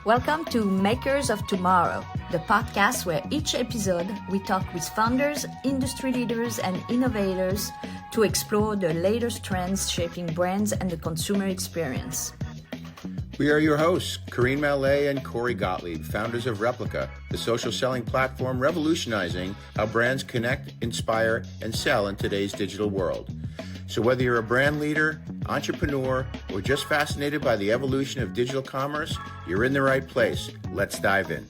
Welcome to Makers of Tomorrow, the podcast where each episode we talk with founders, industry leaders, and innovators to explore the latest trends shaping brands and the consumer experience. We are your hosts, Karine Mallet and Corey Gottlieb, founders of Replica, the social selling platform revolutionizing how brands connect, inspire, and sell in today's digital world. So whether you're a brand leader, entrepreneur, or just fascinated by the evolution of digital commerce, you're in the right place. Let's dive in.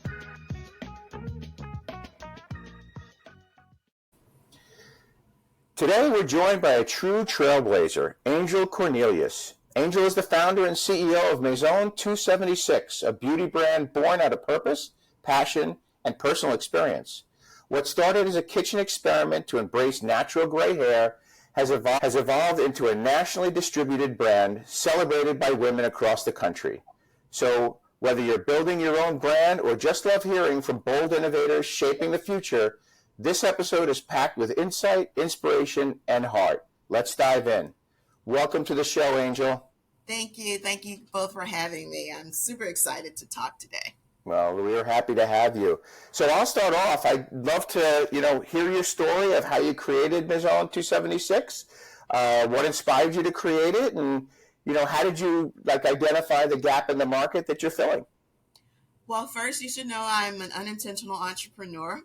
Today, we're joined by a true trailblazer, Angel Cornelius. Angel is the founder and CEO of Maison 276, a beauty brand born out of purpose, passion, and personal experience. What started as a kitchen experiment to embrace natural gray hair has evolved into a nationally distributed brand celebrated by women across the country. So whether you're building your own brand or just love hearing from bold innovators shaping the future, this episode is packed with insight, inspiration, and heart. Let's dive in. Welcome to the show, Angel. Thank you. Thank you both for having me. I'm super excited to talk today. Well, we're happy to have you. So I'll start off. I'd love to, hear your story of how you created Maison 276, what inspired you to create it, and, how did you identify the gap in the market that you're filling? Well, first, you should know I'm an unintentional entrepreneur.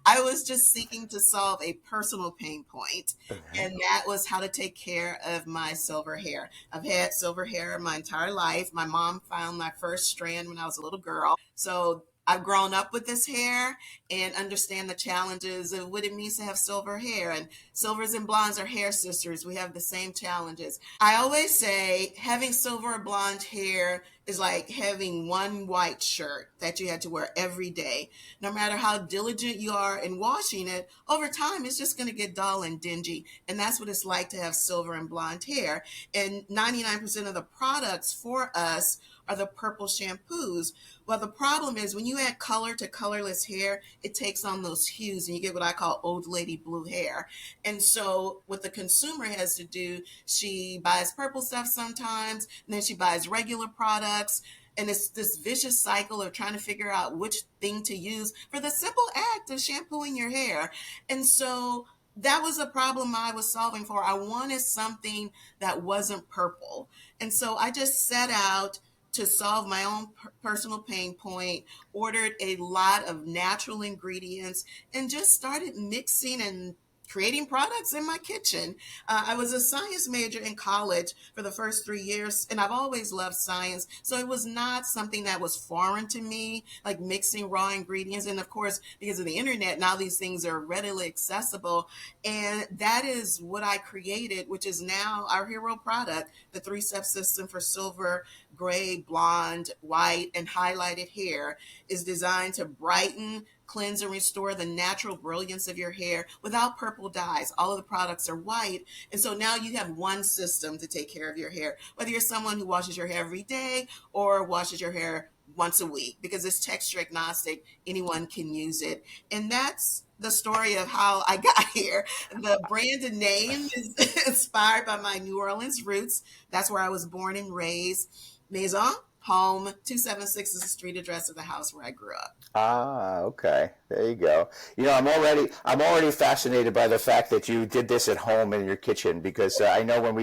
I was just seeking to solve a personal pain point, and that was how to take care of my silver hair. I've had silver hair my entire life. My mom found my first strand when I was a little girl. So I've grown up with this hair and understand the challenges of what it means to have silver hair. And silvers and blondes are hair sisters. We have the same challenges. I always say having silver or blonde hair is like having one white shirt that you had to wear every day. No matter how diligent you are in washing it, over time it's just going to get dull and dingy. And that's what it's like to have silver and blonde hair. And 99% of the products for us are the purple shampoos. Well, the problem is when you add color to colorless hair, it takes on those hues and you get what I call old lady blue hair. And so what the consumer has to do, she buys purple stuff sometimes, and then she buys regular products. And it's this vicious cycle of trying to figure out which thing to use for the simple act of shampooing your hair. And so that was a problem I was solving for. I wanted something that wasn't purple. And so I just set out to solve my own personal pain point, ordered a lot of natural ingredients, and just started mixing and creating products in my kitchen. I was a science major in college for the first 3 years, and I've always loved science. So it was not something that was foreign to me, like mixing raw ingredients. And of course, because of the internet, now these things are readily accessible. And that is what I created, which is now our hero product, the 3-step system for silver, gray, blonde, white, and highlighted hair is designed to brighten, cleanse, and restore the natural brilliance of your hair without purple dyes. All of the products are white. And so now you have one system to take care of your hair, whether you're someone who washes your hair every day or washes your hair once a week, because it's texture agnostic. Anyone can use it. And that's the story of how I got here. The brand and name is inspired by my New Orleans roots. That's where I was born and raised. Maison, home, 276 is the street address of the house where I grew up. Ah, okay. There you go. I'm already fascinated by the fact that you did this at home in your kitchen, because I know when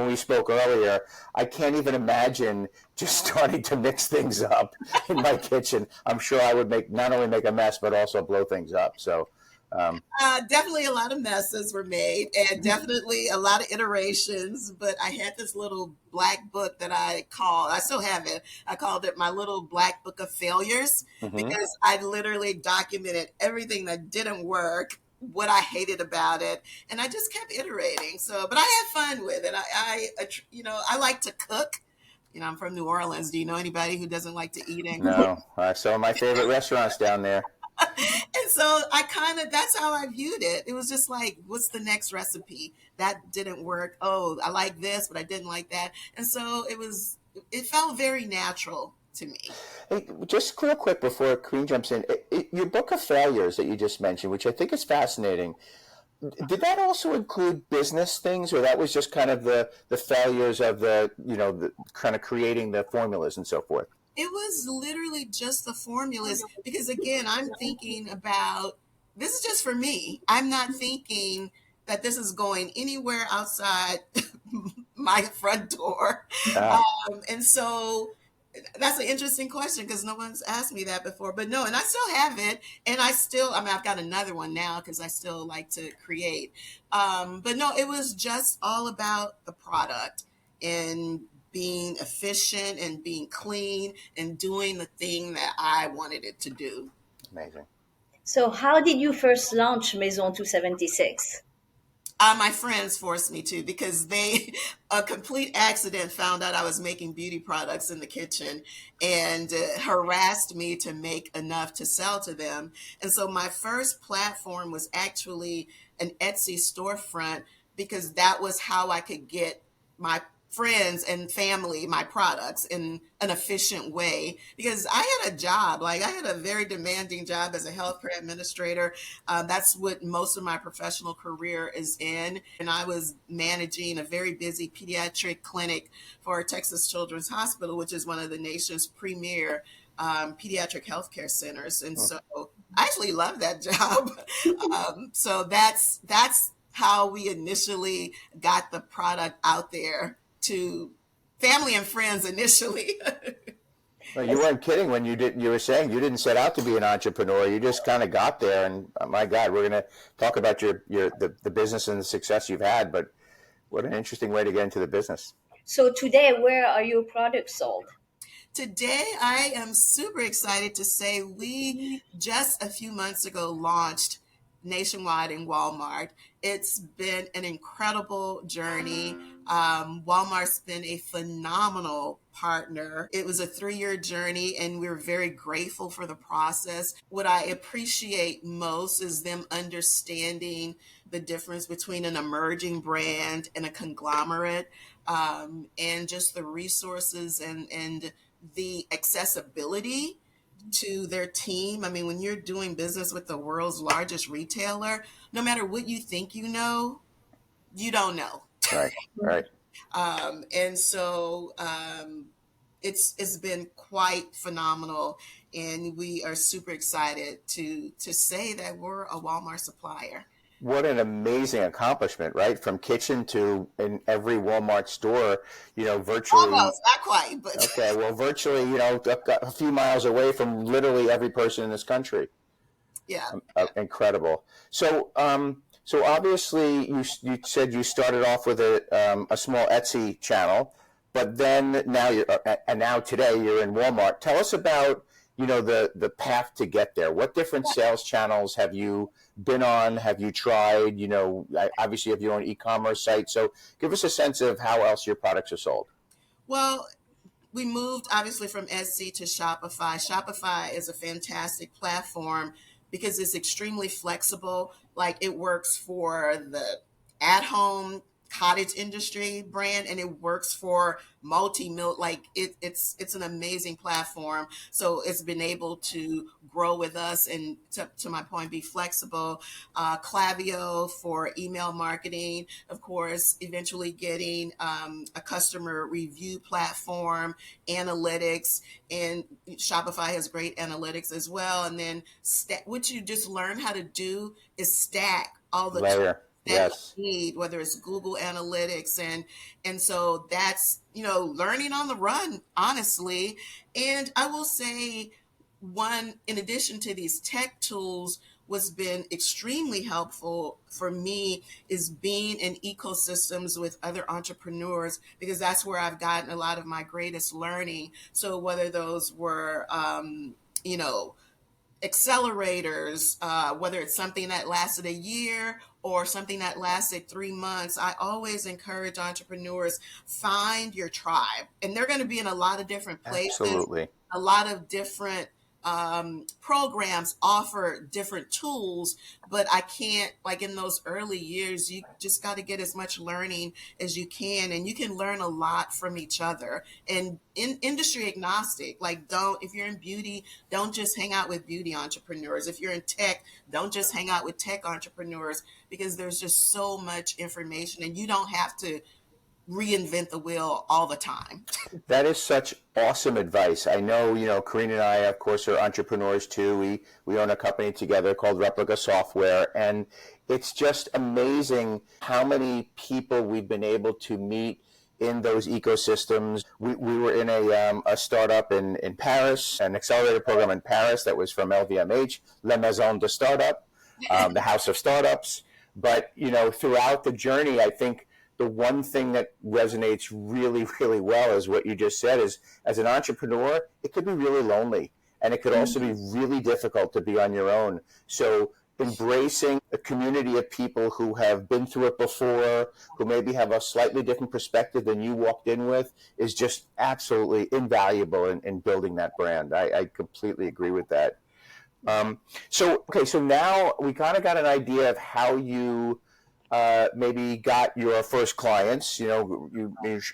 we spoke earlier, I can't even imagine just starting to mix things up in my kitchen. I'm sure I would not only make a mess, but also blow things up. So definitely a lot of messes were made, and definitely a lot of iterations, but I had this little black book that I still have it. I called it my little black book of failures, because I literally documented everything that didn't work, what I hated about it, and I just kept iterating. So, but I had fun with it. I like to cook. I'm from New Orleans. Do you know anybody who doesn't like to eat and cook? No, some of my favorite restaurants down there. And so that's how I viewed it. It was just like, what's the next recipe? That didn't work. Oh, I like this, but I didn't like that. And so it felt very natural to me. Hey, just real quick before Karine jumps in, your book of failures that you just mentioned, which I think is fascinating, did that also include business things, or that was just kind of the failures of the kind of creating the formulas and so forth? It was literally just the formulas because again, I'm thinking about this is just for me. I'm not thinking that this is going anywhere outside my front door. Ah, And so that's an interesting question because no one's asked me that before. But no, and I still have it. And I mean, I've got another one now because I still like to create. But no, it was just all about the product and being efficient and being clean and doing the thing that I wanted it to do. amazing. So, how did you first launch Maison 276? My friends forced me to because they, a complete accident, found out I was making beauty products in the kitchen and harassed me to make enough to sell to them. And so my first platform was actually an Etsy storefront because that was how I could get my friends and family my products in an efficient way because I had a job, like I had a very demanding job as a healthcare administrator. That's what most of my professional career is in. And I was managing a very busy pediatric clinic for Texas Children's Hospital, which is one of the nation's premier pediatric healthcare centers. And so I actually love that job. So that's how we initially got the product out there to family and friends initially. Well, you weren't kidding when you were saying you didn't set out to be an entrepreneur. You just kind of got there, and my God, we're going to talk about the business and the success you've had. But what an interesting way to get into the business. So, today, where are your products sold? Today, I am super excited to say we just a few months ago launched nationwide in Walmart. It's been an incredible journey. Walmart's been a phenomenal partner. It was a 3-year journey, and we're very grateful for the process. What I appreciate most is them understanding the difference between an emerging brand and a conglomerate, and just the resources and the accessibility to their team. I mean, when you're doing business with the world's largest retailer, no matter what you think you know, you don't know. Right, right. And so it's been quite phenomenal, and we are super excited to say that we're a Walmart supplier. What an amazing accomplishment, right? From kitchen to in every Walmart store, virtually. Almost, not quite, but Okay, well, virtually, a few miles away from literally every person in this country. yeah. Incredible. So obviously, you said you started off with a small Etsy channel, but then now today you're in Walmart. Tell us about the path to get there. What different sales channels have you been on? Have you tried? Obviously you have your own e-commerce site. So give us a sense of how else your products are sold. Well, we moved obviously from Etsy to Shopify. Shopify is a fantastic platform because it's extremely flexible. Like it works for the at-home cottage industry brand, and it works for like it's an amazing platform. So it's been able to grow with us and to my point, be flexible. Clavio for email marketing, of course, eventually getting a customer review platform, analytics, and Shopify has great analytics as well. And then what you just learn how to do is stack all the Layer. that Yes. you need, whether it's Google Analytics, and so that's learning on the run, honestly. And I will say, one, in addition to these tech tools, what's been extremely helpful for me is being in ecosystems with other entrepreneurs, because that's where I've gotten a lot of my greatest learning. So whether those were accelerators, whether it's something that lasted a year or something that lasted 3 months, I always encourage entrepreneurs, find your tribe. And they're going to be in a lot of different places. Absolutely. A lot of different programs offer different tools, but I can't, like in those early years, you just got to get as much learning as you can, and you can learn a lot from each other. And in industry agnostic, like if you're in beauty, don't just hang out with beauty entrepreneurs. If you're in tech, don't just hang out with tech entrepreneurs, because there's just so much information, and you don't have to reinvent the wheel all the time. That is such awesome advice. I know, Karina and I, of course, are entrepreneurs too. We own a company together called Replica Software, and it's just amazing how many people we've been able to meet in those ecosystems. We were in a startup in Paris, an accelerator program in Paris that was from LVMH, La Maison de Startup, the House of Startups. But, throughout the journey, I think the one thing that resonates really, really well is what you just said is, as an entrepreneur, it could be really lonely, and it could also be really difficult to be on your own. So embracing a community of people who have been through it before, who maybe have a slightly different perspective than you walked in with, is just absolutely invaluable in building that brand. I completely agree with that. So now we kind of got an idea of how you maybe got your first clients. You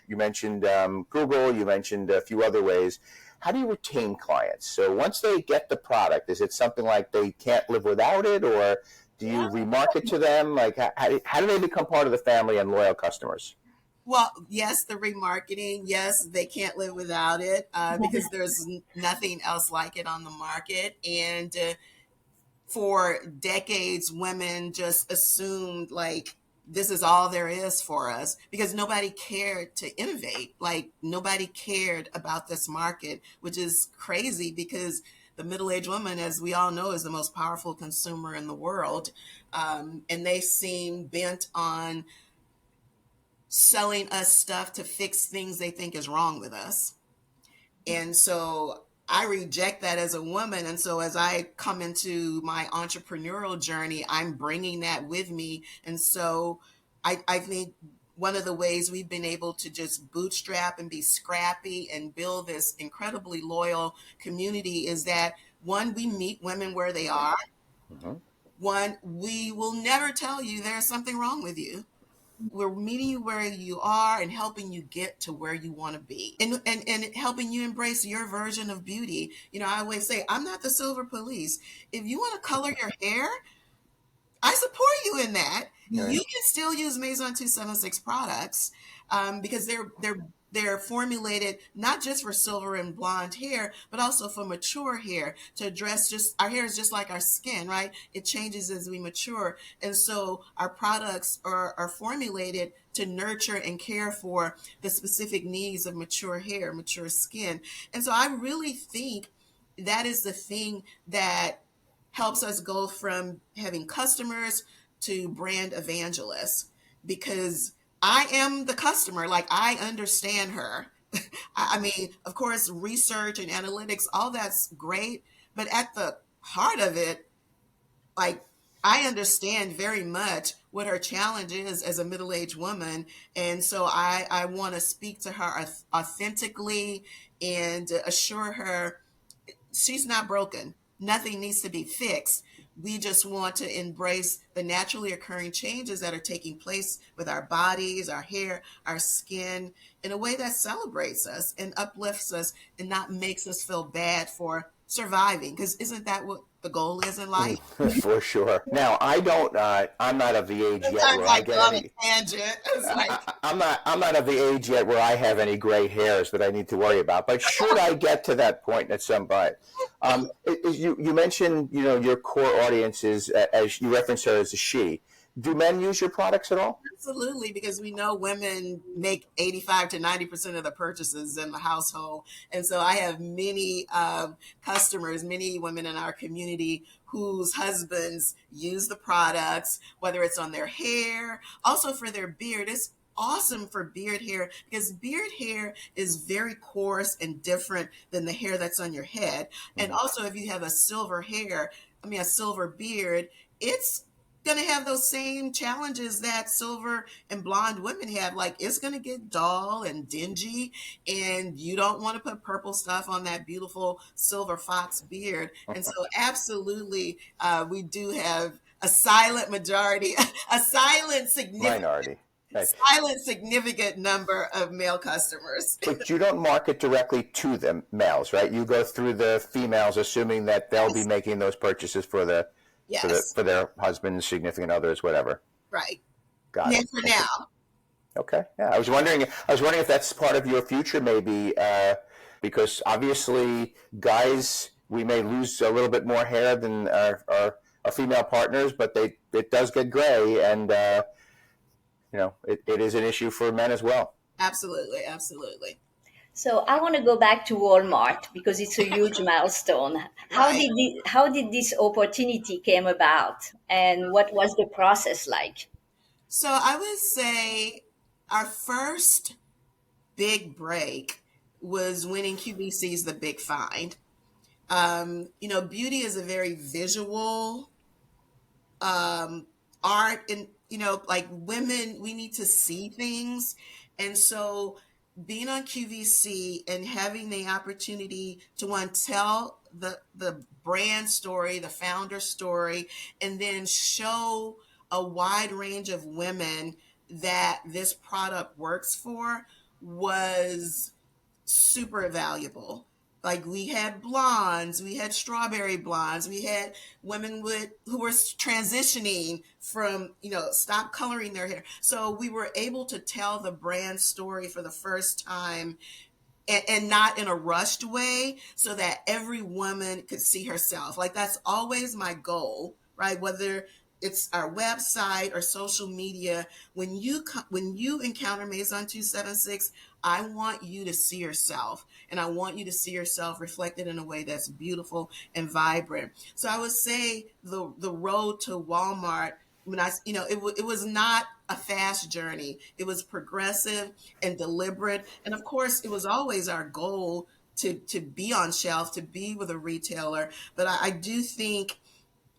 mentioned Google, you mentioned a few other ways. How do you retain clients? So once they get the product, is it something like they can't live without it, or do you remarket to them? Like, how do they become part of the family and loyal customers? Well, yes, the remarketing, yes, they can't live without it because there's nothing else like it on the market. And for decades, women just assumed like this is all there is for us because nobody cared to innovate. Like nobody cared about this market, which is crazy because the middle-aged woman, as we all know, is the most powerful consumer in the world. And they seem bent on selling us stuff to fix things they think is wrong with us. And so I reject that as a woman. And so as I come into my entrepreneurial journey, I'm bringing that with me. And so I think one of the ways we've been able to just bootstrap and be scrappy and build this incredibly loyal community is that, one, we meet women where they are. Mm-hmm. One, we will never tell you there's something wrong with you. We're meeting you where you are and helping you get to where you want to be and helping you embrace your version of beauty. I always say, I'm not the silver police. If you want to color your hair, I support you in that. Right. You can still use Maison 276 products because they're formulated not just for silver and blonde hair, but also for mature hair to address just our hair is just like our skin, right? It changes as we mature. And so our products are formulated to nurture and care for the specific needs of mature hair, mature skin. And so I really think that is the thing that helps us go from having customers to brand evangelists because I am the customer. Like I understand her. I mean, of course, research and analytics, all that's great. But at the heart of it, like I understand very much what her challenge is as a middle-aged woman. And so I want to speak to her authentically and assure her she's not broken. Nothing needs to be fixed. We just want to embrace the naturally occurring changes that are taking place with our bodies, our hair, our skin in a way that celebrates us and uplifts us and not makes us feel bad for surviving. Because isn't that what the goal is in life? For sure. Now, I'm not of the age yet where I get any. Tangent. I'm not of the age yet where I have any gray hairs that I need to worry about. But should I get to that point at some point, you mentioned your core audience is, as you referenced her as a she. Do men use your products at all? Absolutely, because we know women make 85 to 90% of the purchases in the household. And so I have many customers, many women in our community whose husbands use the products, whether it's on their hair, also for their beard. It's awesome for beard hair because beard hair is very coarse and different than the hair that's on your head. And also if you have a silver beard, it's going to have those same challenges that silver and blonde women have. Like it's going to get dull and dingy and you don't want to put purple stuff on that beautiful silver fox beard. And so absolutely, we do have a silent majority, a silent significant minority. Right. Silent significant number of male customers. But you don't market directly to the males, right? You go through the females, assuming that they'll be making those purchases for for their husbands, significant others, whatever. Right. Got it. For now. Okay. Yeah. I was wondering if that's part of your future, maybe, because obviously, guys, we may lose a little bit more hair than our female partners, but it does get gray, and it is an issue for men as well. Absolutely, absolutely. So I want to go back to Walmart because it's a huge milestone. Right. How did this opportunity came about, and what was the process like? So I would say our first big break was winning QVC's The Big Find. Beauty is a very visual art, and like women, we need to see things. And so being on QVC and having the opportunity to one tell the brand story, the founder story, and then show a wide range of women that this product works for was super valuable. Like we had blondes, we had strawberry blondes, we had women who were transitioning from, stop coloring their hair. So we were able to tell the brand story for the first time, and not in a rushed way, so that every woman could see herself. Like that's always my goal, right? Whether it's our website or social media, when you encounter Maison 276, I want you to see yourself, and I want you to see yourself reflected in a way that's beautiful and vibrant. So I would say the road to Walmart, when it was not a fast journey. It was progressive and deliberate. And of course, it was always our goal to be on shelf, to be with a retailer. But I do think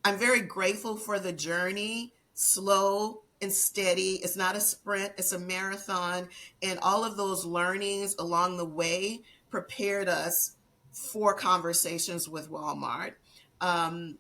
I'm very grateful for the journey, slow and steady. It's not a sprint, it's a marathon. And all of those learnings along the way prepared us for conversations with Walmart. And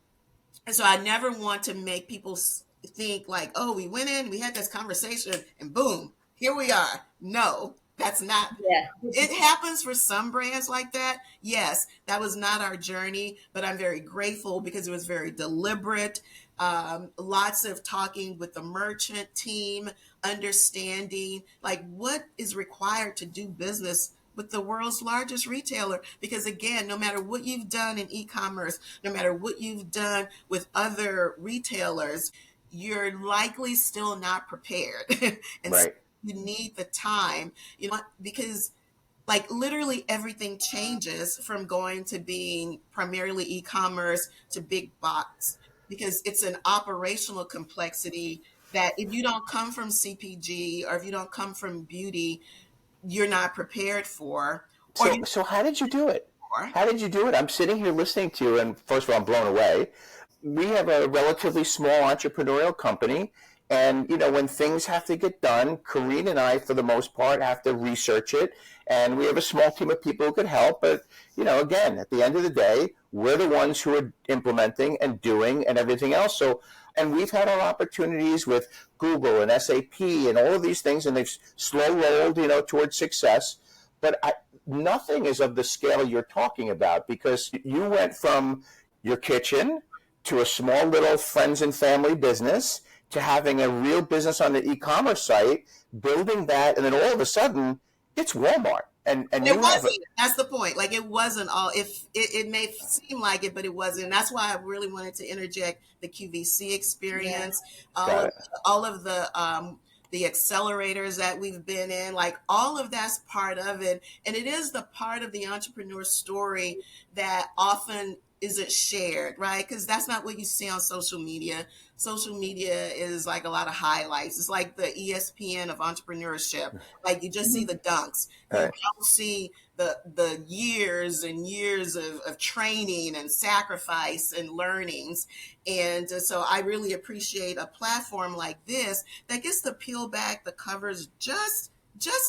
so I never want to make people think like, oh, we went in, we had this conversation, and boom, here we are. No, that's not. Yeah. It happens for some brands like that. Yes, that was not our journey, but I'm very grateful because it was very deliberate. Lots of talking with the merchant team, understanding like what is required to do business with the world's largest retailer. Because again, no matter what you've done in e-commerce, no matter what you've done with other retailers, you're likely still not prepared. And so Right. you need the time, because like literally everything changes from going to being primarily e-commerce to big box, because it's an operational complexity that if you don't come from CPG or if you don't come from beauty, you're not prepared for, or So how did you do it? for. How did you do it? I'm sitting here listening to you, and first of all, I'm blown away. We have a relatively small entrepreneurial company, and when things have to get done, Karine and I, for the most part, have to research it, and we have a small team of people who could help. But again, at the end of the day, we're the ones who are implementing and doing and everything else. So, and we've had our opportunities with Google and SAP and all of these things, and they've slow rolled, towards success. But nothing is of the scale you're talking about, because you went from your kitchen to a small little friends and family business to having a real business on the e-commerce site, building that, and then all of a sudden it's Walmart. And It you have wasn't. That's the point. Like it wasn't all. If it may seem like it, but it wasn't. That's why I really wanted to interject the QVC experience, all Got of it. all of the accelerators that we've been in. Like all of that's part of it, and it is the part of the entrepreneur story that often isn't shared, right? Because that's not what you see on social media. Social media is like a lot of highlights. It's like the ESPN of entrepreneurship. Like you just see the dunks. All You right. don't see the years and years of training and sacrifice and learnings. And so I really appreciate a platform like this that gets to peel back the covers just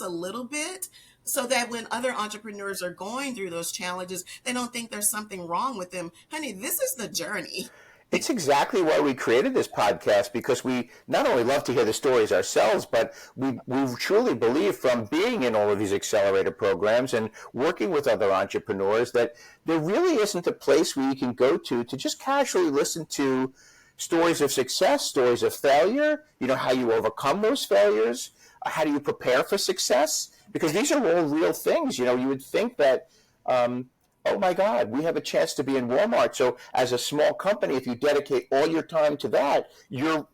a little bit, so that when other entrepreneurs are going through those challenges, they don't think there's something wrong with them. Honey, this is the journey. It's exactly why we created this podcast, because we not only love to hear the stories ourselves, but we truly believe, from being in all of these accelerator programs and working with other entrepreneurs, that there really isn't a place where you can go to just casually listen to stories of success, stories of failure, how you overcome those failures. How do you prepare for success? Because these are all real things. You know, you would think that, oh my God, we have a chance to be in Walmart. So as a small company, if you dedicate all your time to that, your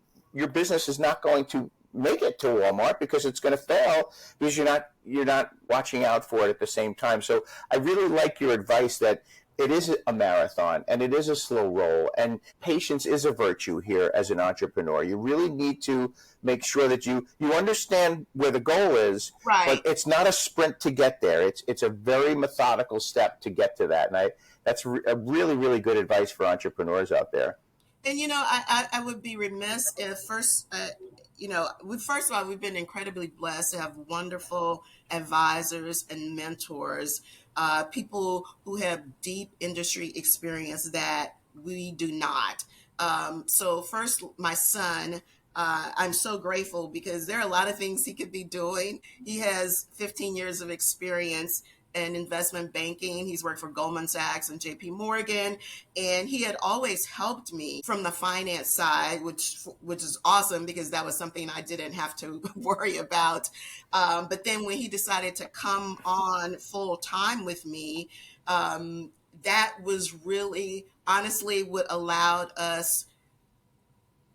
business is not going to make it to Walmart because it's going to fail because you're not watching out for it at the same time. So I really like your advice that it is a marathon and it is a slow roll, and patience is a virtue here as an entrepreneur. You really need to make sure that you understand where the goal is, Right. but it's not a sprint to get there. It's a very methodical step to get to that. And that's a really, really good advice for entrepreneurs out there. And I would be remiss if first of all, we've been incredibly blessed to have wonderful advisors and mentors, people who have deep industry experience that we do not. So first, my son. I'm so grateful because there are a lot of things he could be doing. He has 15 years of experience in investment banking. He's worked for Goldman Sachs and JP Morgan, and he had always helped me from the finance side, which is awesome because that was something I didn't have to worry about. But then when he decided to come on full time with me, that was really honestly what allowed us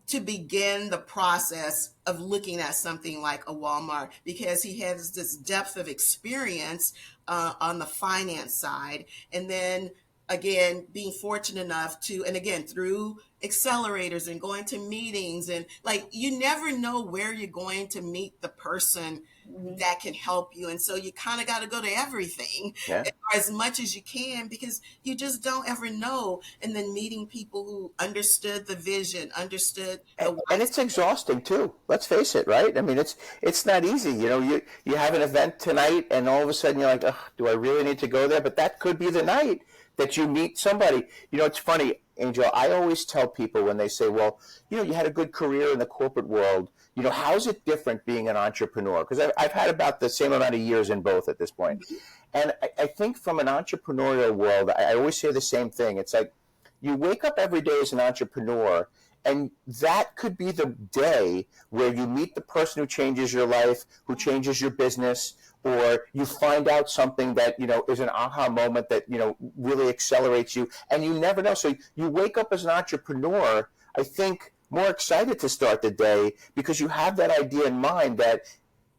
to begin the process of looking at something like a Walmart, because he has this depth of experience on the finance side. And then again, being fortunate enough to, and again, through accelerators and going to meetings, and like, you never know where you're going to meet the person that can help you. And so you kind of got to go to everything as much as you can, because you just don't ever know. And then meeting people who understood the vision, understood the and it's exhausting too. Let's face it, right? I mean, it's not easy. You know, you have an event tonight, and all of a sudden you're like, oh, do I really need to go there? But that could be the night that you meet somebody. You know, it's funny, Angel. I always tell people when they say, well, you know, you had a good career in the corporate world. You know, how's it different being an entrepreneur? Because I've had about the same amount of years in both at this point. And I think from an entrepreneurial world, I always say the same thing. It's like you wake up every day as an entrepreneur, and that could be the day where you meet the person who changes your life, who changes your business, or you find out something that, you know, is an aha moment that, you know, really accelerates you, and you never know. So you wake up as an entrepreneur, I think, more excited to start the day because you have that idea in mind that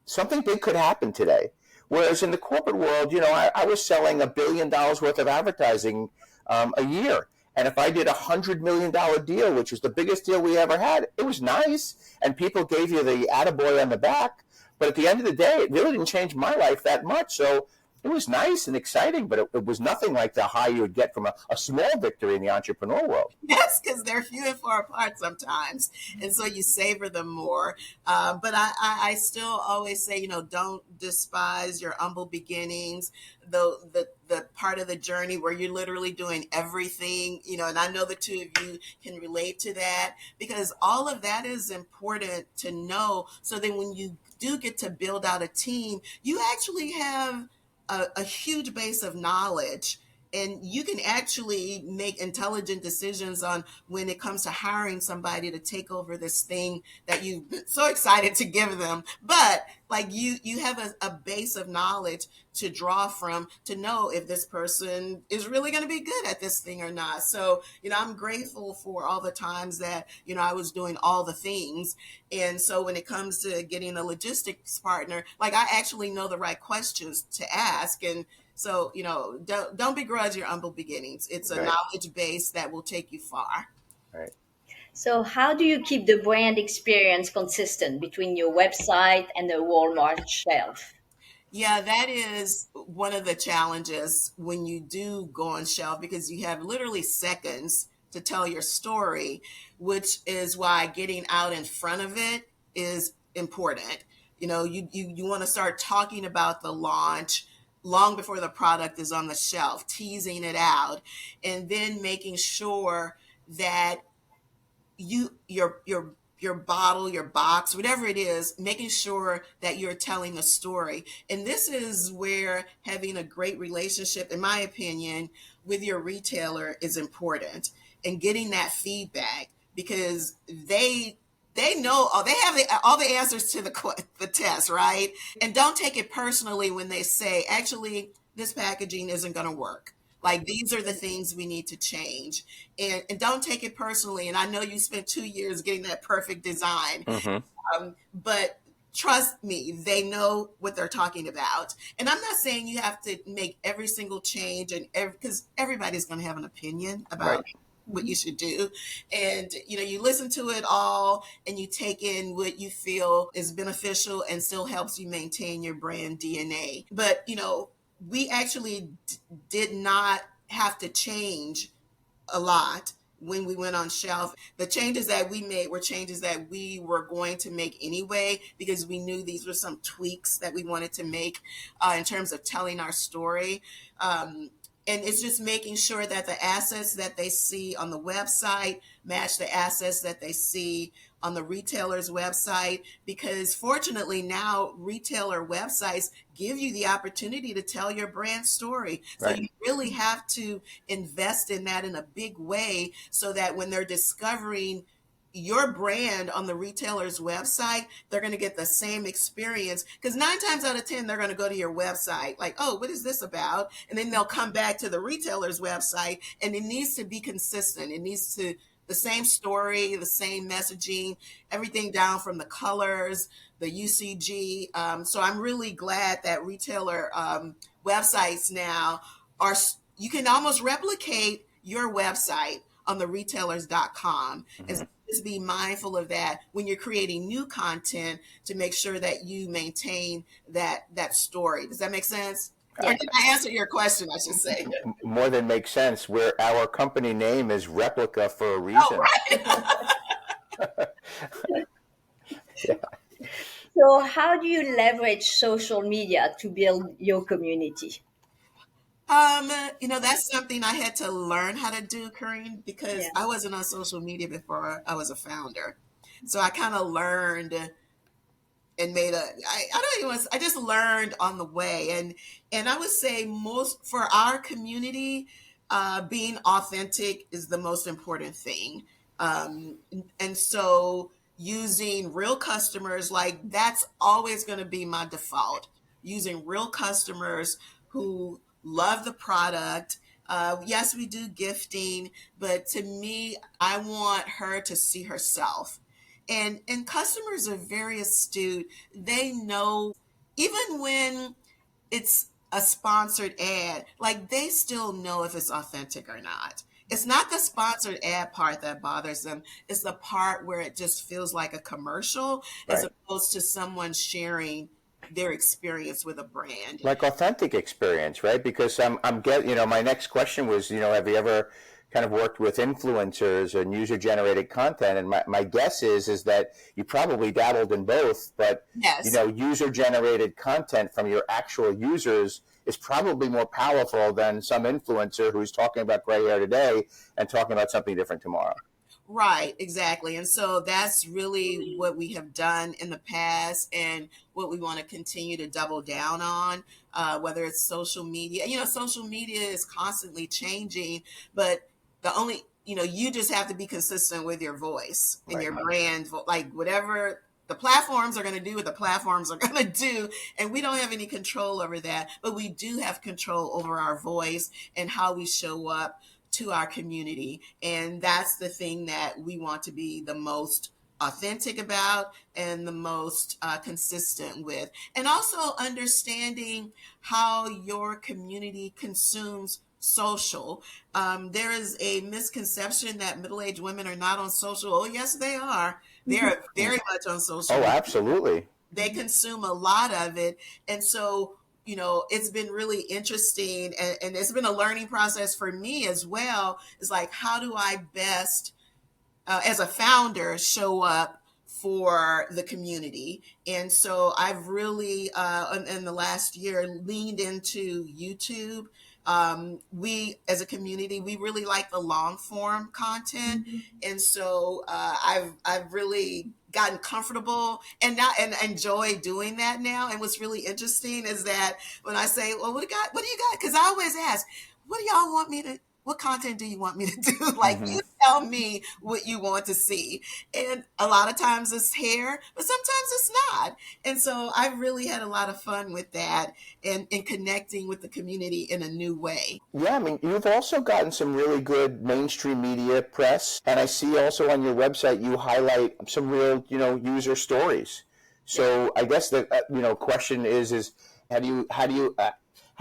something big could happen today. Whereas in the corporate world, you know, I was selling $1 billion worth of advertising a year. And if I did $100 million deal, which was the biggest deal we ever had, it was nice. And people gave you the attaboy on the back. But at the end of the day, it really didn't change my life that much. So it was nice and exciting, but it was nothing like the high you would get from a small victory in the entrepreneur world. Yes, because they're few and far apart sometimes. And so you savor them more. But I still always say, you know, don't despise your humble beginnings, the part of the journey where you're literally doing everything, you know, and I know the two of you can relate to that, because all of that is important to know. So then when you do get to build out a team, you actually have a huge base of knowledge, and you can actually make intelligent decisions on when it comes to hiring somebody to take over this thing that you've been so excited to give them. But like you have a base of knowledge to draw from to know if this person is really going to be good at this thing or not. So, you know, I'm grateful for all the times that, you know, I was doing all the things. And so when it comes to getting a logistics partner, like, I actually know the right questions to ask. And so, you know, don't begrudge your humble beginnings. It's a knowledge base that will take you far. Right. So, how do you keep the brand experience consistent between your website and the Walmart shelf? Yeah, that is one of the challenges when you do go on shelf, because you have literally seconds to tell your story, which is why getting out in front of it is important. You know, you want to start talking about the launch long before the product is on the shelf, teasing it out, and then making sure that your bottle, your box, whatever it is, making sure that you're telling a story. And this is where having a great relationship, in my opinion, with your retailer is important, and getting that feedback, because they know, oh, they have all the answers to the test, right? And don't take it personally when they say, actually, this packaging isn't going to work. Like, these are the things we need to change. And don't take it personally. And I know you spent 2 years getting that perfect design, but trust me, they know what they're talking about. And I'm not saying you have to make every single change, and because everybody's going to have an opinion about what you should do. And, you listen to it all and you take in what you feel is beneficial and still helps you maintain your brand DNA. But, we actually did not have to change a lot when we went on shelf. The changes that we made were changes that we were going to make anyway, because we knew these were some tweaks that we wanted to make in terms of telling our story. And it's just making sure that the assets that they see on the website match the assets that they see on the retailer's website, because fortunately now retailer websites give you the opportunity to tell your brand story. So you really have to invest in that in a big way, so that when they're discovering your brand on the retailer's website, they're going to get the same experience. Because 9 times out of 10, they're going to go to your website like, oh, what is this about? And then they'll come back to the retailer's website, and it needs to be consistent. It needs to, the same story, the same messaging, everything down from the colors, the UCG. So I'm really glad that retailer websites now you can almost replicate your website on the retailers.com. And just be mindful of that when you're creating new content, to make sure that you maintain that story. Does that make sense? Or did I answer your question, I should say? More than makes sense. Where our company name is Replica for a reason. Oh, right. So how do you leverage social media to build your community? That's something I had to learn how to do, Corinne, because I wasn't on social media before I was a founder. So I kind of learned and I just learned on the way. And I would say most for our community, being authentic is the most important thing. And so using real customers, like, that's always going to be my default, using real customers who love the product. Yes, we do gifting, but to me, I want her to see herself. And customers are very astute. They know, even when it's a sponsored ad, like, they still know if it's authentic or not. It's not the sponsored ad part that bothers them. It's the part where it just feels like a commercial, as opposed to someone sharing their experience with a brand. Like authentic experience, right? Because my next question was, have you ever kind of worked with influencers and user-generated content? And my guess is that you probably dabbled in both, but user-generated content from your actual users is probably more powerful than some influencer who's talking about gray hair today and talking about something different tomorrow. Right, exactly. And so that's really what we have done in the past, and what we want to continue to double down on, whether it's social media. Social media is constantly changing, but you just have to be consistent with your voice and your brand, like, whatever the platforms are going to do, what the platforms are going to do. And we don't have any control over that, but we do have control over our voice and how we show up to our community. And that's the thing that we want to be the most authentic about and the most consistent with. And also understanding how your community consumes social. There is a misconception that middle-aged women are not on social. Oh, yes, they are. They are very much on social. Oh, absolutely. They consume a lot of it. And so, it's been really interesting, and it's been a learning process for me as well. It's like, how do I best, as a founder, show up for the community? And so I've really, in the last year, leaned into YouTube. We, as a community, we really like the long form content. And so I've really gotten comfortable and enjoy doing that now. And what's really interesting is that when I say, well, what do you got? Because I always ask, what do y'all want me to what content do you want me to do? Like, Mm-hmm. you tell me what you want to see. And a lot of times it's hair, but sometimes it's not. And so I really had a lot of fun with that and connecting with the community in a new way. Yeah, I mean, you've also gotten some really good mainstream media press, and I see also on your website you highlight some real, user stories. So I guess the question is how do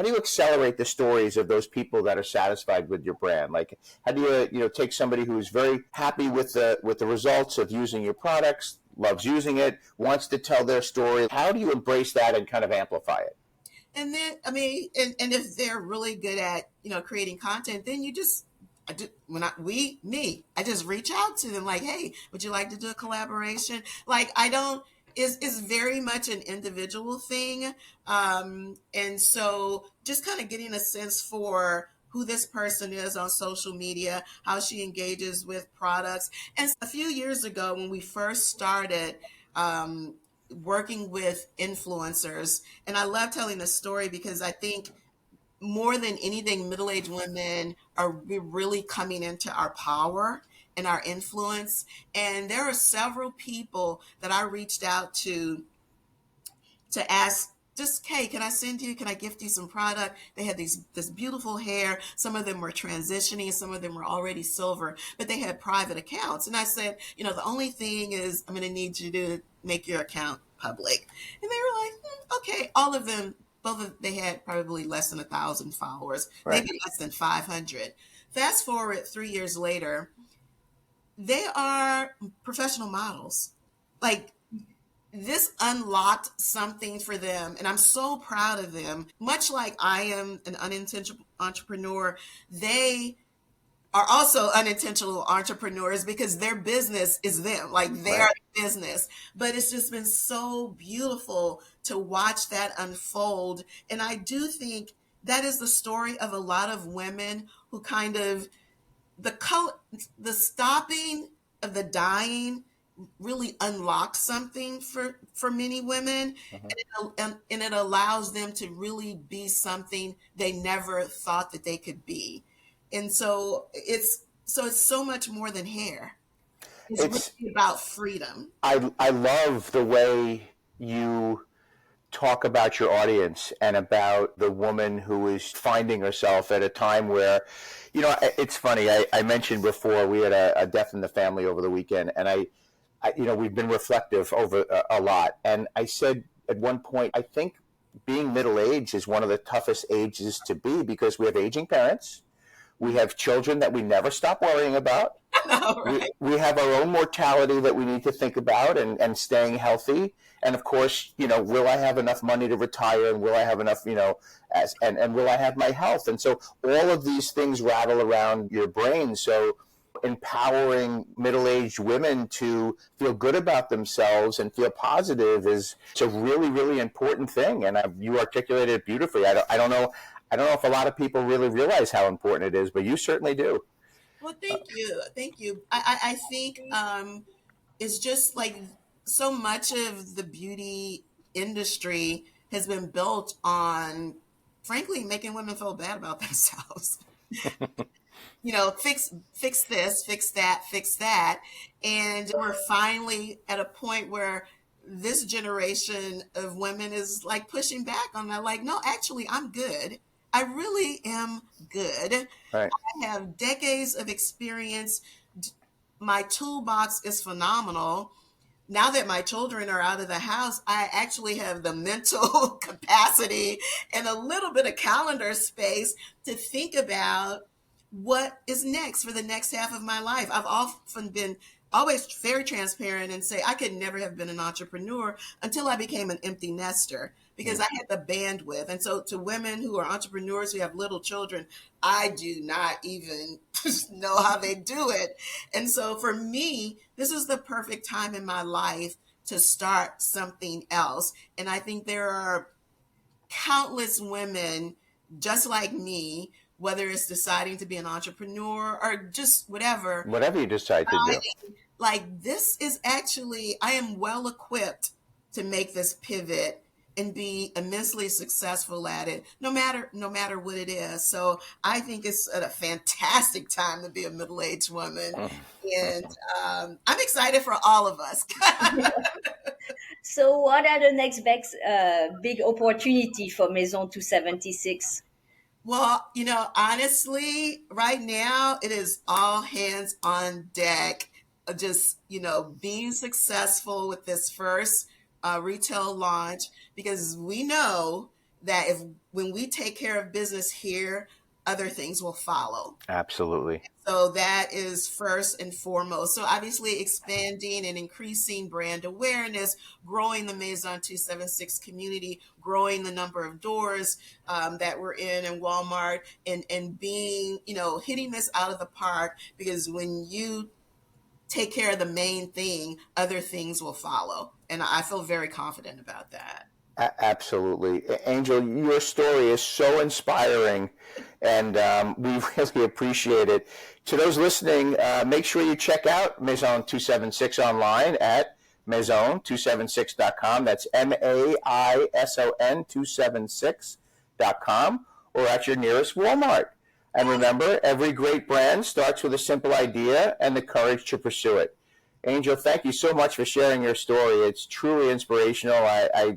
you accelerate the stories of those people that are satisfied with your brand? Like, how do you take somebody who's very happy with the results of using your products, loves using it, wants to tell their story? How do you embrace that and kind of amplify it? And then, I mean, and if they're really good at, creating content, then I just reach out to them like, hey, would you like to do a collaboration? Like, I don't, is very much an individual thing. And so just kind of getting a sense for who this person is on social media, how she engages with products. And a few years ago, when we first started, working with influencers. And I love telling this story because I think more than anything, middle-aged women are really coming into our power and our influence. And there are several people that I reached out to ask, just, hey, can I gift you some product? They had this beautiful hair. Some of them were transitioning, some of them were already silver, but they had private accounts. And I said, the only thing is I'm going to need you to make your account public. And they were like, okay. All of them, they had probably less than 1,000 followers, Right. maybe less than 500. Fast forward 3 years later, they are professional models. Like, this unlocked something for them, and I'm so proud of them. Much like I am an unintentional entrepreneur, they are also unintentional entrepreneurs because their business is them, like they are the business. But it's just been so beautiful to watch that unfold. And I do think that is the story of a lot of women who kind of the stopping of the dying really unlocks something for many women. And it allows them to really be something they never thought that they could be. And so it's so much more than hair. It's really about freedom. I love the way you talk about your audience and about the woman who is finding herself at a time where, it's funny. I mentioned before we had a death in the family over the weekend, and I we've been reflective over a lot. And I said at one point, I think being middle-aged is one of the toughest ages to be because we have aging parents. We have children that we never stop worrying about. Know, right? We have our own mortality that we need to think about and staying healthy. And of course, will I have enough money to retire? And will I have enough, and will I have my health? And so all of these things rattle around your brain. So empowering middle-aged women to feel good about themselves and feel positive it's a really, really important thing. And you articulated it beautifully. I don't know if a lot of people really realize how important it is, but you certainly do. Well, thank you. I think it's just like so much of the beauty industry has been built on, frankly, making women feel bad about themselves. Fix this, fix that. And we're finally at a point where this generation of women is like pushing back on that. Like, no, actually, I'm good. I really am good. Right. I have decades of experience. My toolbox is phenomenal. Now that my children are out of the house, I actually have the mental capacity and a little bit of calendar space to think about what is next for the next half of my life. I've often been always very transparent and say I could never have been an entrepreneur until I became an empty nester because I had the bandwidth. And so to women who are entrepreneurs who have little children, I do not even know how they do it. And so for me, this is the perfect time in my life to start something else. And I think there are countless women just like me, whether it's deciding to be an entrepreneur or just whatever you decide to do. Like, this is actually, I am well equipped to make this pivot and be immensely successful at it, no matter what it is. So I think it's a fantastic time to be a middle-aged woman, and I'm excited for all of us. So, what are the next big opportunity for Maison 276? Well, honestly, right now it is all hands on deck. Just, being successful with this first retail launch, because we know that if when we take care of business here, other things will follow. Absolutely. So that is first and foremost. So obviously expanding and increasing brand awareness, growing the Maison 276 community, growing the number of doors that we're in Walmart, and being, hitting this out of the park, because when you take care of the main thing, other things will follow. And I feel very confident about that. Absolutely. Angel, your story is so inspiring, and we really appreciate it. To those listening, make sure you check out Maison 276 online at maison276.com. That's MAISON 276.com, or at your nearest Walmart. And remember, every great brand starts with a simple idea and the courage to pursue it. Angel, thank you so much for sharing your story. It's truly inspirational. I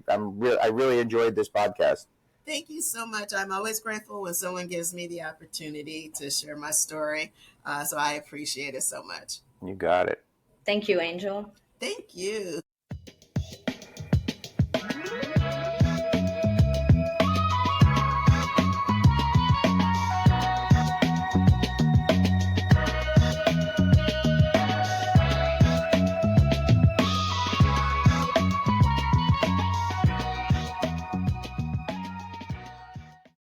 really enjoyed this podcast. Thank you so much. I'm always grateful when someone gives me the opportunity to share my story. So I appreciate it so much. You got it. Thank you, Angel. Thank you.